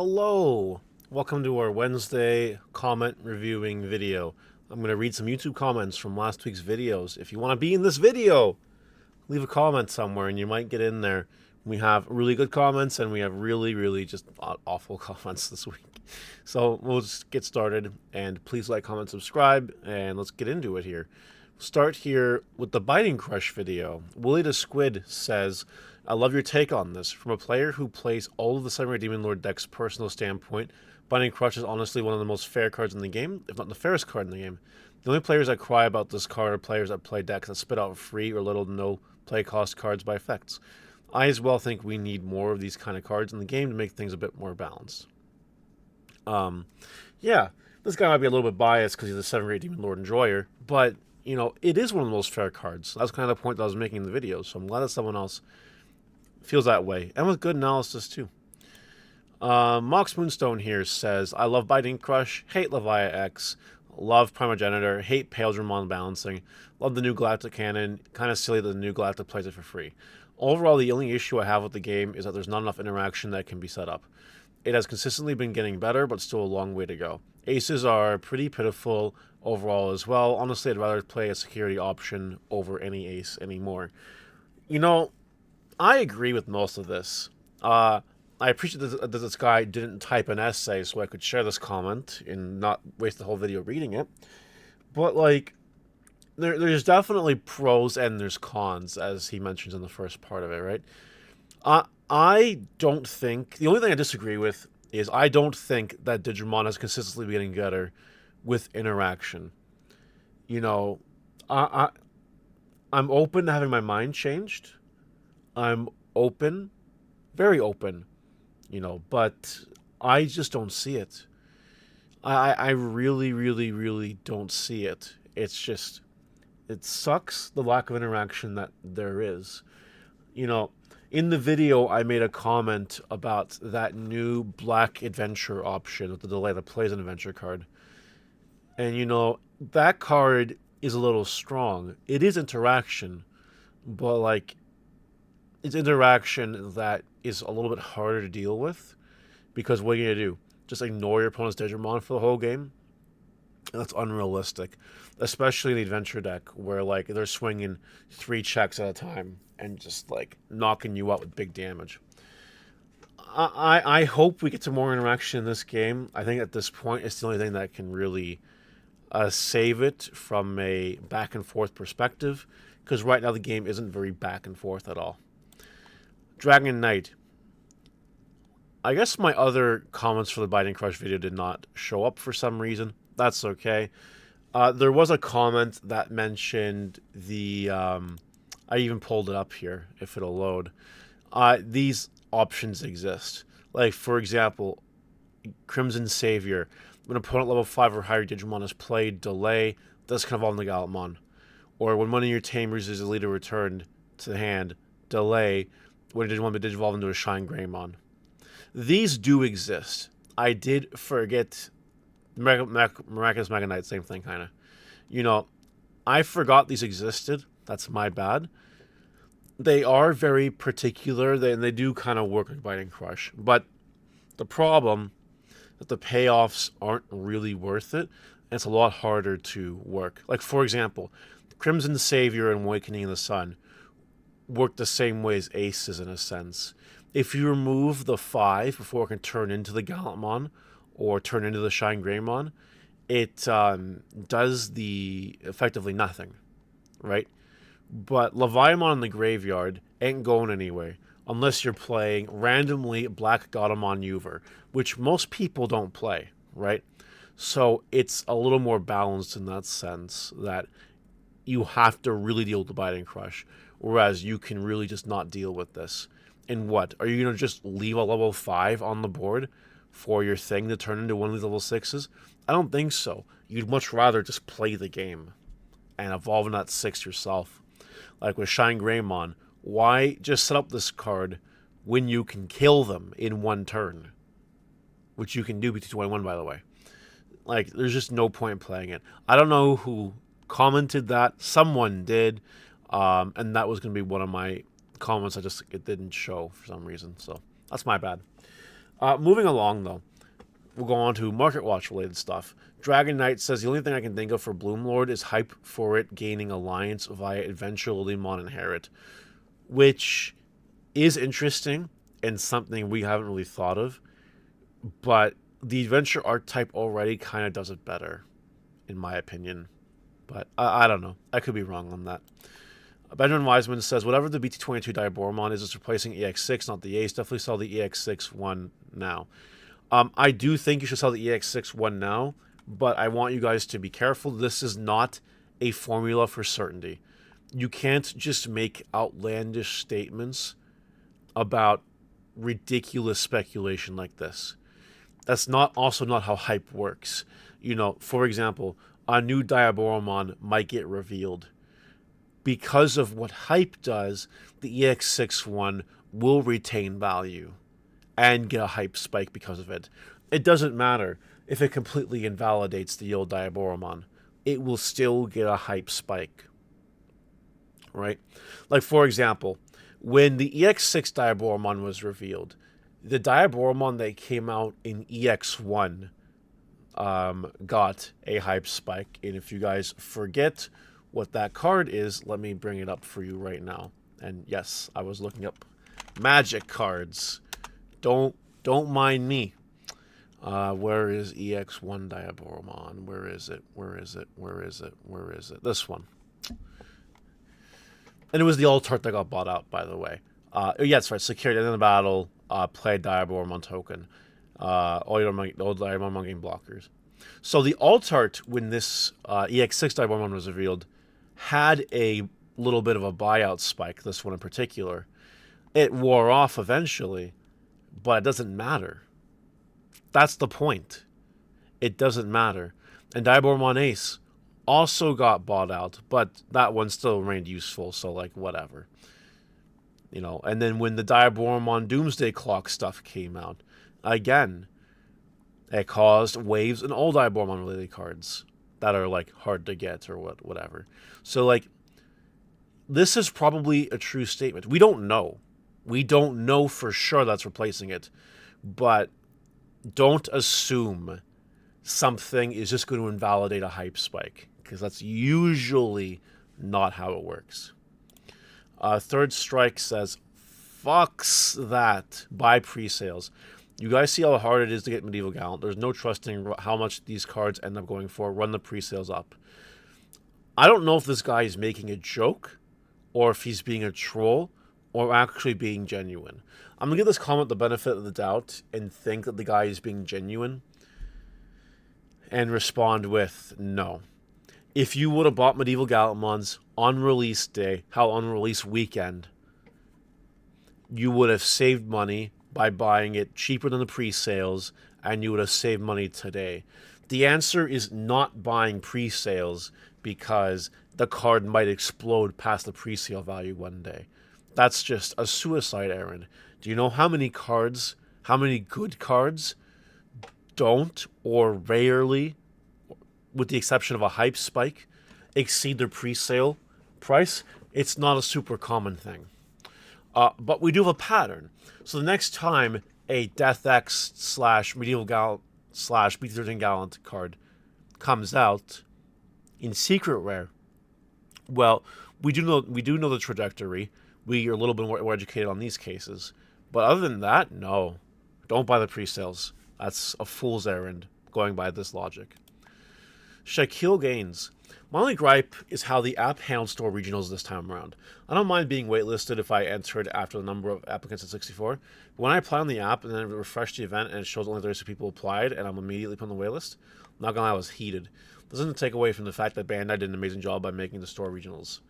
Hello! Welcome to our Wednesday comment reviewing video. I'm going to read some YouTube comments from last week's videos. If you want to be in this video, leave a comment somewhere and you might get in there. We have really good comments and we have really just awful comments this week. So we'll just get started, and please like, comment, subscribe, and let's get into it here. Start here with the Biting Crush video. Willie the Squid says, I love your take on this. From a player who plays all of the Samurai Demon Lord deck's personal standpoint, Biting Crush is honestly one of the most fair cards in the game, if not the fairest card in the game. The only players that cry about this card are players that play decks that spit out free or little to no play cost cards by effects. I as well think we need more of these kind of cards in the game to make things a bit more balanced. Yeah, this guy might be a little bit biased because he's a 7 or 8 Demon Lord Enjoyer, but, you know, it is one of the most fair cards. That's kind of the point that I was making in the video, so I'm glad that someone else feels that way, and with good analysis, too. Mox Moonstone here says, I love Biting Crush, hate Leviathan X, love Primogenitor, hate Imperialdramon balancing, love the new Galactic Cannon, kind of silly that the new Galactic plays it for free. Overall, the only issue I have with the game is that there's not enough interaction that can be set up. It has consistently been getting better, but still a long way to go. Aces are pretty pitiful overall as well. Honestly, I'd rather play a security option over any ace anymore. You know, I agree with most of this. I appreciate that this guy didn't type an essay so I could share this comment and not waste the whole video reading it. But, like, there's definitely pros and there's cons, as he mentions in the first part of it, right? I don't think... The only thing I disagree with is I don't think that Digimon has consistently been getting better with interaction. You know, I'm open to having my mind changed. I'm open, very open, you know, but I just don't see it. I really don't see it. It's just, it sucks the lack of interaction that there is. You know, in the video, I made a comment about that new Black Adventure option with the delay that plays an adventure card. And, you know, that card is a little strong. It is interaction, but, like, it's interaction that is a little bit harder to deal with, because what are you going to do? Just ignore your opponent's Digimon for the whole game? And that's unrealistic, especially in the adventure deck where, like, they're swinging 3 checks at a time and just, like, knocking you out with big damage. I hope we get to more interaction in this game. I think at this point it's the only thing that can really save it from a back and forth perspective, because right now the game isn't very back and forth at all. Dragon Knight. I guess my other comments for the Biting Crush video did not show up for some reason. That's okay. There was a comment that mentioned the... I even pulled it up here, if it'll load. These options exist. Like, for example, Crimson Savior. When an opponent level 5 or higher Digimon is played, delay, this can evolve into Galapmon. Or when one of your tamers is a leader returned to the hand, delay, when a Digimon digivolve into a Shine Greymon. These do exist. I did forget Miraculous Mega Knight, same thing, kind of. You know, I forgot these existed. That's my bad. They are very particular, and they do kind of work like Biting Crush. But the problem is that the payoffs aren't really worth it, and it's a lot harder to work. Like, for example, Crimson Savior and Awakening of the Sun work the same way as aces in a sense. If you remove the 5 before it can turn into the Galapmon or turn into the Shine Greymon, it does the effectively nothing, right? But Leviathan in the graveyard ain't going anywhere unless you're playing randomly Black Godamon Uver, which most people don't play, right? So it's a little more balanced in that sense, that you have to really deal with the Biting Crush, whereas you can really just not deal with this. And what? Are you going to just leave a level 5 on the board for your thing to turn into one of these level 6s? I don't think so. You'd much rather just play the game and evolve in that 6 yourself. Like with Shine Greymon, why just set up this card when you can kill them in one turn? Which you can do BT21, by the way. Like, there's just no point in playing it. I don't know who commented that. Someone did. And that was going to be one of my comments. It didn't show for some reason. So that's my bad. Moving along, though, we'll go on to Market Watch related stuff. Dragon Knight says the only thing I can think of for Bloomlord is hype for it gaining alliance via Imperialdramon Inherit, which is interesting and something we haven't really thought of, but the adventure archetype already kind of does it better, in my opinion. But I don't know. I could be wrong on that. Benjamin Wiseman says, whatever the BT22 Diaboromon is, it's replacing EX6, not the Ace. Definitely sell the EX6 one now. I do think you should sell the EX6 one now, but I want you guys to be careful. This is not a formula for certainty. You can't just make outlandish statements about ridiculous speculation like this. That's also not how hype works. You know, for example, a new Diaboromon might get revealed. Because of what hype does, the EX6 one will retain value and get a hype spike because of it. It doesn't matter if it completely invalidates the old Diaboromon. It will still get a hype spike. Right? Like, for example, when the EX6 Diaboromon was revealed, the Diaboromon that came out in EX1 got a hype spike. And if you guys forget what that card is, let me bring it up for you right now. And yes, I was looking up magic cards. Don't mind me. Where is EX1 Diaboromon? Where is it? Where is it? Where is it? Where is it? This one. And it was the alt art that got bought out, by the way. Yeah, that's right. Secured in the battle, play Diaboromon token. All Diaboromon game blockers. So the alt art, when this EX6 Diaboromon was revealed, had a little bit of a buyout spike, this one in particular. It wore off eventually, but it doesn't matter. That's the point. It doesn't matter. And Diaboromon Ace also got bought out, but that one still remained useful, so, like, whatever. You know, and then when the Diaboromon Doomsday Clock stuff came out, again, it caused waves in all Diaboromon related cards that are, like, hard to get or whatever. So, like, this is probably a true statement. We don't know. We don't know for sure that's replacing it, but don't assume something is just going to invalidate a hype spike, because that's usually not how it works. Third Strike says, fucks that. Buy pre-sales. You guys see how hard it is to get Medieval Gallant. There's no trusting how much these cards end up going for. Run the pre-sales up. I don't know if this guy is making a joke, or if he's being a troll, or actually being genuine. I'm going to give this comment the benefit of the doubt and think that the guy is being genuine and respond with no. If you would have bought Medieval Gallantmons on release day, on release weekend, you would have saved money by buying it cheaper than the pre-sales, and you would have saved money today. The answer is not buying pre-sales because the card might explode past the pre-sale value one day. That's just a suicide errand. Do you know how many cards, how many good cards don't, or rarely, with the exception of a hype spike, exceed their pre-sale price? It's not a super common thing. But we do have a pattern. So the next time a Death X / Medieval Gallant / BT13 Gallant card comes out in Secret Rare, well, we do know the trajectory. We are a little bit more educated on these cases. But other than that, no. Don't buy the pre-sales. That's a fool's errand, going by this logic. Shaquille Gaines. My only gripe is how the app handled store regionals this time around. I don't mind being waitlisted if I entered after the number of applicants at 64. But when I apply on the app and then refresh the event and it shows only 30 people applied and I'm immediately put on the waitlist, I'm not gonna lie, I was heated. This doesn't take away from the fact that Bandai did an amazing job by making the store regionals.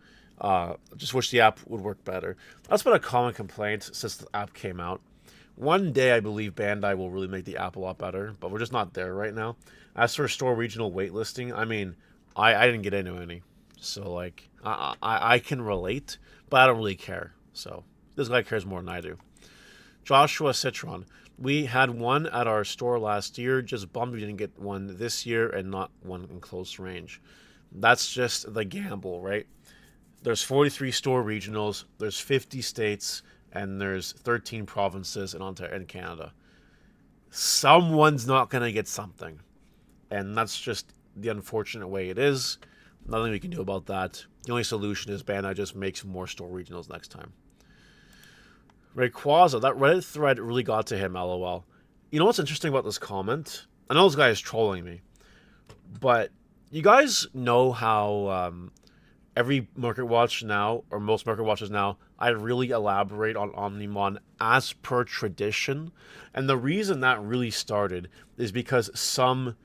Just wish the app would work better. That's been a common complaint since the app came out. One day I believe Bandai will really make the app a lot better, but we're just not there right now. As for store regional waitlisting, I mean, I didn't get into any. So, like, I can relate, but I don't really care. So, this guy cares more than I do. Joshua Citron. We had one at our store last year. Just bummed we didn't get one this year and not one in close range. That's just the gamble, right? There's 43 store regionals, there's 50 states, and there's 13 provinces in Ontario and Canada. someone's not going to get something. And that's just the unfortunate way it is. Nothing we can do about that. The only solution is Bandai just makes more store regionals next time. Rayquaza, that Reddit thread really got to him, lol. You know what's interesting about this comment? I know this guy is trolling me, but you guys know how every Market Watch now, or most Market Watches now, I really elaborate on Omnimon as per tradition. And the reason that really started is because some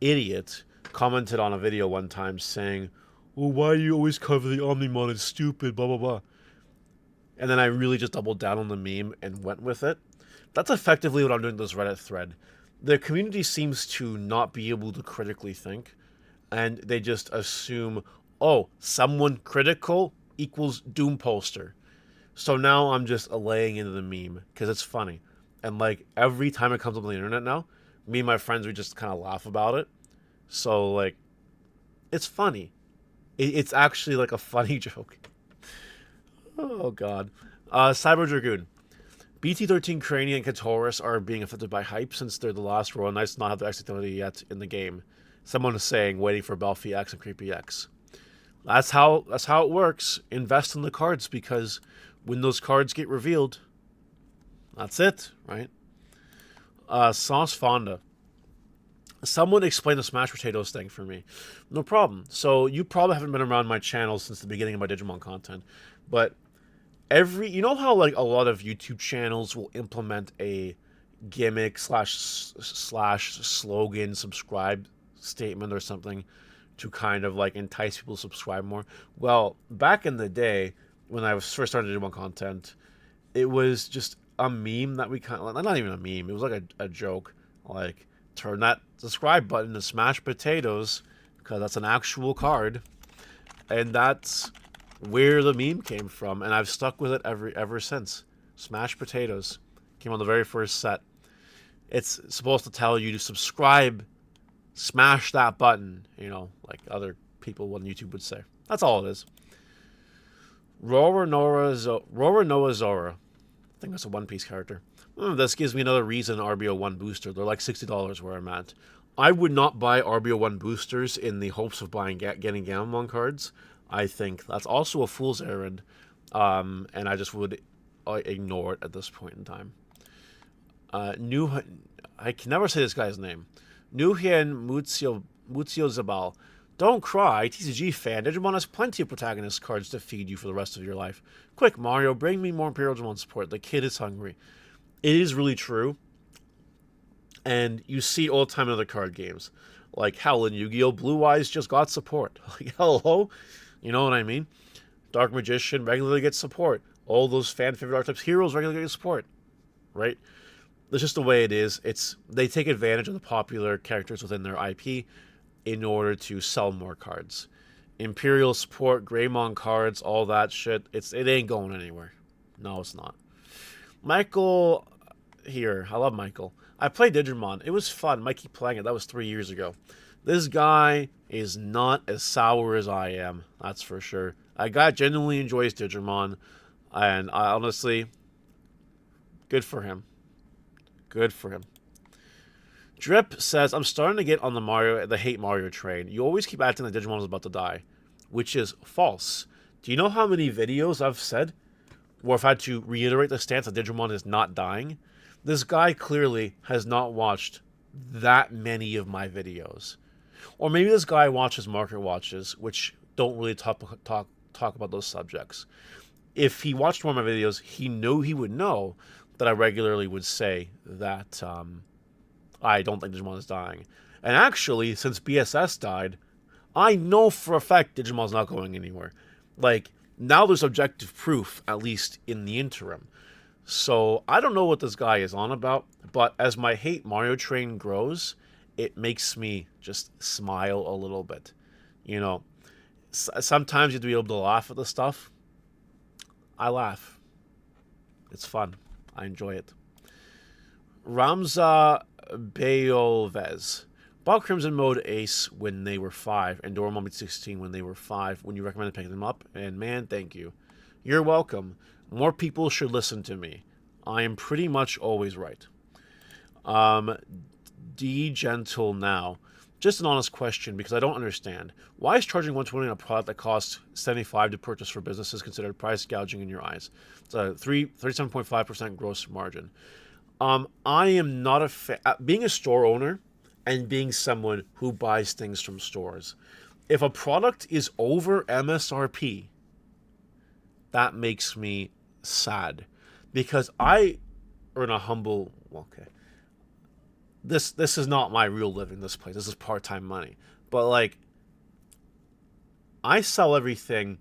idiot commented on a video one time saying, well, why do you always cover the Omnimon? It's stupid, blah, blah, blah. And then I really just doubled down on the meme and went with it. That's effectively what I'm doing in this Reddit thread. The community seems to not be able to critically think, and they just assume, oh, someone critical equals Doom poster. So now I'm just laying into the meme, because it's funny. And, like, every time it comes up on the internet now, me and my friends, we just kind of laugh about it. So, like, it's funny. It's actually, like, a funny joke. Oh, God. Cyber Dragoon. BT-13 Crania and Katoris are being affected by hype since they're the last Royal Knights not have their X ability yet in the game. Someone is saying, waiting for Belfie X and Creepy X. That's how it works. Invest in the cards, because when those cards get revealed, that's it, right? Sauce Fonda. Someone explain the Smash Potatoes thing for me. No problem. So you probably haven't been around my channel since the beginning of my Digimon content, but you know how like a lot of YouTube channels will implement a gimmick slash slogan subscribe statement or something to kind of like entice people to subscribe more. Well, back in the day when I was first starting Digimon content, it was just a meme that we kind of, not even a meme, it was like a joke, like turn that subscribe button to Smash Potatoes, because that's an actual card. And that's where the meme came from, and I've stuck with it ever since. Smash Potatoes came on the very first set. It's supposed to tell you to subscribe, smash that button, you know, like other people on YouTube would say. That's all it is. Rora Noah Zora. I think that's a One Piece character. This gives me another reason RBO1 booster. They're like $60 where I'm at. I would not buy RBO1 boosters in the hopes of getting Gamamon cards. I think that's also a fool's errand, and I just would ignore it at this point in time. I can never say this guy's name. Nuhien Muzio Zabal. Don't cry, TCG fan. Digimon has plenty of protagonist cards to feed you for the rest of your life. Quick, Mario, bring me more Imperialdramon support. The kid is hungry. It is really true, and you see all the time in other card games. Like, hell, in Yu-Gi-Oh! Blue Eyes just got support. Like, hello? You know what I mean? Dark Magician regularly gets support. All those fan favorite archetypes heroes regularly get support. Right? That's just the way it is. They take advantage of the popular characters within their IP in order to sell more cards. Imperial support, Greymon cards, all that shit, it ain't going anywhere. No, it's not. Michael here. I love Michael. I played Digimon. It was fun. Might keep playing it. That was 3 years ago. This guy is not as sour as I am. That's for sure. A guy genuinely enjoys Digimon. And I honestly, good for him. Good for him. Drip says, I'm starting to get on the hate Mario train. You always keep acting like Digimon is about to die. Which is false. Do you know how many videos I've said where I've had to reiterate the stance that Digimon is not dying? This guy clearly has not watched that many of my videos. Or maybe this guy watches Market Watches, which don't really talk about those subjects. If he watched one of my videos, he would know that I regularly would say that I don't think Digimon is dying. And actually, since BSS died, I know for a fact Digimon's not going anywhere. Like, now there's objective proof, at least in the interim. So, I don't know what this guy is on about, but as my hate Mario train grows, it makes me just smile a little bit. You know, sometimes you have to be able to laugh at the stuff. I laugh. It's fun. I enjoy it. Ramza Beolvez. Bought Crimson Mode Ace when they were 5, and Doraemon Beat 16 when they were 5, when you recommended picking them up, and man, thank you. You're welcome. More people should listen to me. I am pretty much always right. Um, D Gentle now. Just an honest question because I don't understand. Why is charging 120 on a product that costs 75 to purchase for businesses considered price gouging in your eyes? It's a 37.5% gross margin. I am not a fan. Being a store owner and being someone who buys things from stores, if a product is over MSRP, that makes me sad because I earn a humble. Okay, this is not my real living. This place. This is part time money. But like, I sell everything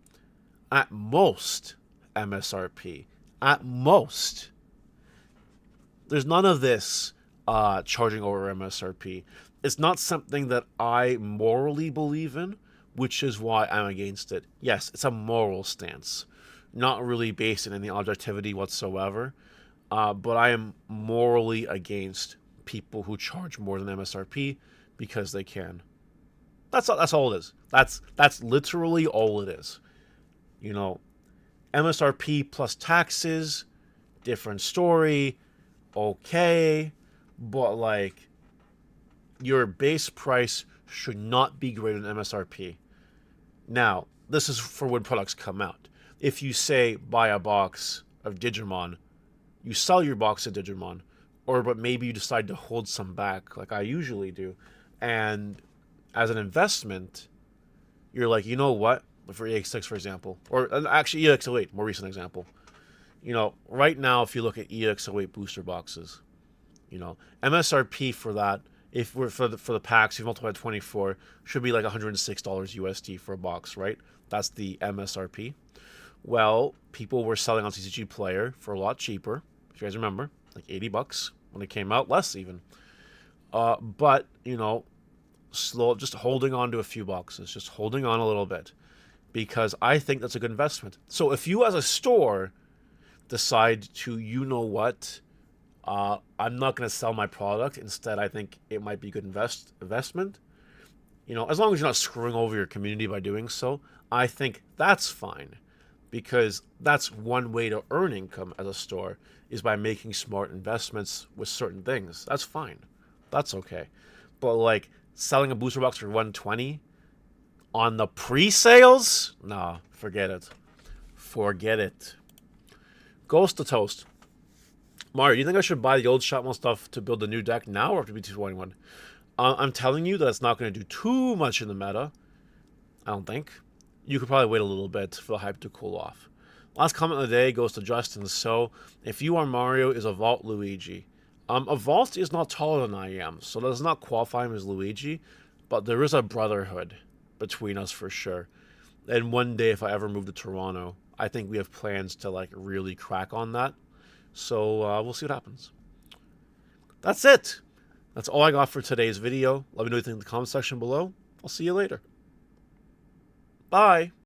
at most MSRP. At most. There's none of this charging over MSRP. It's not something that I morally believe in, which is why I'm against it. Yes, it's a moral stance, not really based in any objectivity whatsoever. But I am morally against people who charge more than MSRP because they can. That's all it is. That's literally all it is. You know, MSRP plus taxes, different story. Okay, but like your base price should not be greater than MSRP. Now, this is for when products come out. If you say buy a box of Digimon, you sell your box of Digimon, or but maybe you decide to hold some back like I usually do, and as an investment, you're like, you know what? For EX6, for example, or actually EX08, more recent example. You know, right now, if you look at EX08 booster boxes, you know, MSRP for that, if we're for the packs, you multiply 24, should be like $106 USD for a box, right? That's the MSRP. Well, people were selling on CCG Player for a lot cheaper. If you guys remember, like $80 when it came out, less even. But you know, just holding on to a few boxes, just holding on a little bit, because I think that's a good investment. So if you as a store decide to, you know what, I'm not going to sell my product. Instead, I think it might be a good investment. You know, as long as you're not screwing over your community by doing so, I think that's fine. Because that's one way to earn income as a store is by making smart investments with certain things. That's fine. That's okay. But like selling a booster box for 120 on the pre-sales? Nah, forget it. Forget it. Ghost to Toast. Mario, do you think I should buy the old Shotwell stuff to build the new deck now or to be 221? I'm telling you that it's not going to do too much in the meta. I don't think. You could probably wait a little bit for the hype to cool off. Last comment of the day goes to Justin. So, if you are Mario, is a Vault Luigi? A Vault is not taller than I am, so that does not qualify him as Luigi, but there is a brotherhood between us for sure. And one day, if I ever move to Toronto, I think we have plans to like really crack on that. So we'll see what happens. That's it. That's all I got for today's video. Let me know what you think in the comment section below. I'll see you later. Bye.